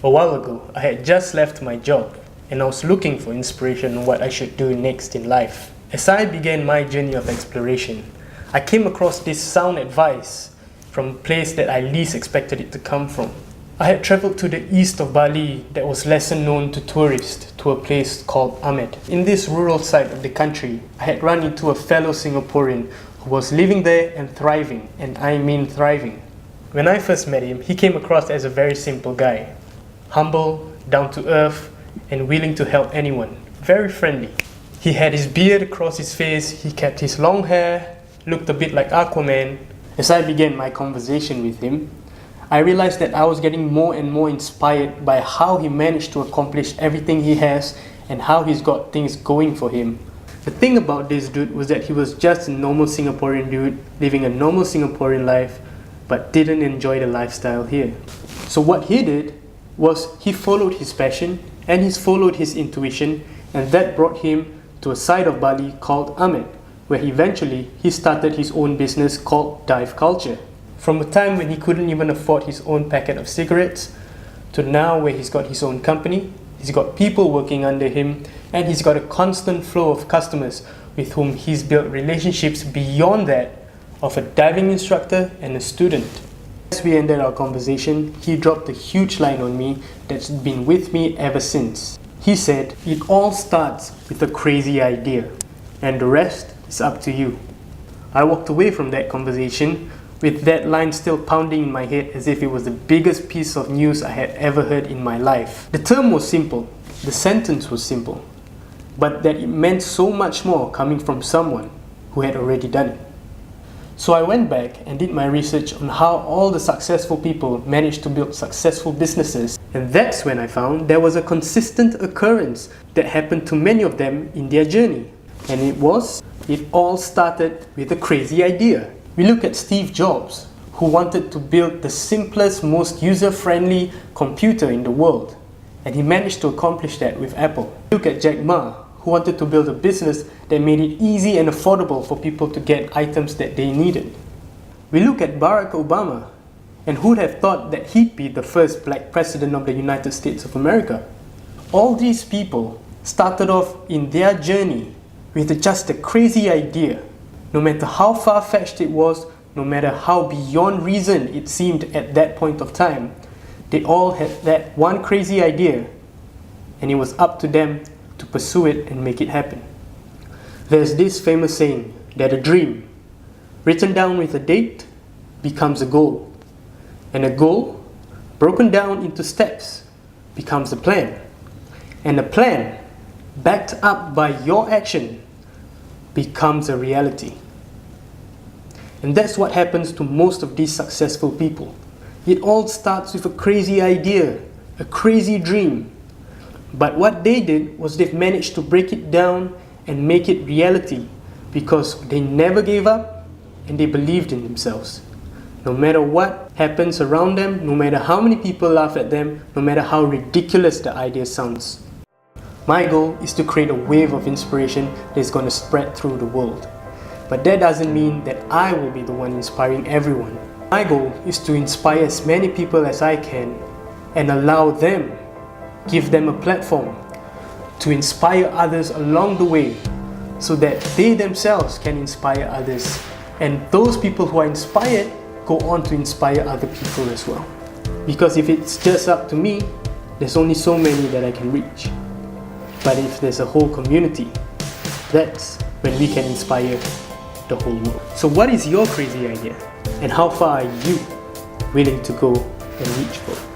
A while ago, I had just left my job and I was looking for inspiration on what I should do next in life. As I began my journey of exploration, I came across this sound advice from a place that I least expected it to come from. I had travelled to the east of Bali that was lesser known to tourists, to a place called Amed. In this rural side of the country, I had run into a fellow Singaporean who was living there and thriving, and I mean thriving. When I first met him, he came across as a very simple guy. Humble, down to earth, and willing to help anyone. Very friendly. He had his beard across his face, he kept his long hair, looked a bit like Aquaman. As I began my conversation with him, I realized that I was getting more and more inspired by how he managed to accomplish everything he has and how he's got things going for him. The thing about this dude was that he was just a normal Singaporean dude living a normal Singaporean life but didn't enjoy the lifestyle here. So what he did was he followed his passion and he followed his intuition, and that brought him to a side of Bali called Amed, where eventually he started his own business called Dive Culture. From a time when he couldn't even afford his own packet of cigarettes, to now where he's got his own company, he's got people working under him, and he's got a constant flow of customers with whom he's built relationships beyond that of a diving instructor and a student. As we ended our conversation, he dropped a huge line on me that's been with me ever since. He said, "It all starts with a crazy idea, and the rest is up to you." I walked away from that conversation with that line still pounding in my head as if it was the biggest piece of news I had ever heard in my life. The term was simple, the sentence was simple, but that it meant so much more coming from someone who had already done it. So I went back and did my research on how all the successful people managed to build successful businesses, and that's when I found there was a consistent occurrence that happened to many of them in their journey. And it all started with a crazy idea. We look at Steve Jobs, who wanted to build the simplest, most user-friendly computer in the world, and he managed to accomplish that with Apple. Look at Jack Ma, who wanted to build a business that made it easy and affordable for people to get items that they needed. We look at Barack Obama, and who'd have thought that he'd be the first black president of the United States of America? All these people started off in their journey with just a crazy idea. No matter how far-fetched it was, no matter how beyond reason it seemed at that point of time, they all had that one crazy idea, and it was up to them to pursue it and make it happen. There's this famous saying that a dream, written down with a date, becomes a goal, and a goal, broken down into steps, becomes a plan, and a plan, backed up by your action, becomes a reality. And that's what happens to most of these successful people. It all starts with a crazy idea, a crazy dream. But what they did was they've managed to break it down and make it reality because they never gave up and they believed in themselves. No matter what happens around them, no matter how many people laugh at them, no matter how ridiculous the idea sounds. My goal is to create a wave of inspiration that is going to spread through the world. But that doesn't mean that I will be the one inspiring everyone. My goal is to inspire as many people as I can and allow them, give them a platform to inspire others along the way so that they themselves can inspire others. And those people who are inspired go on to inspire other people as well. Because if it's just up to me, there's only so many that I can reach. But if there's a whole community, that's when we can inspire the whole world. So what is your crazy idea? And how far are you willing to go and reach for?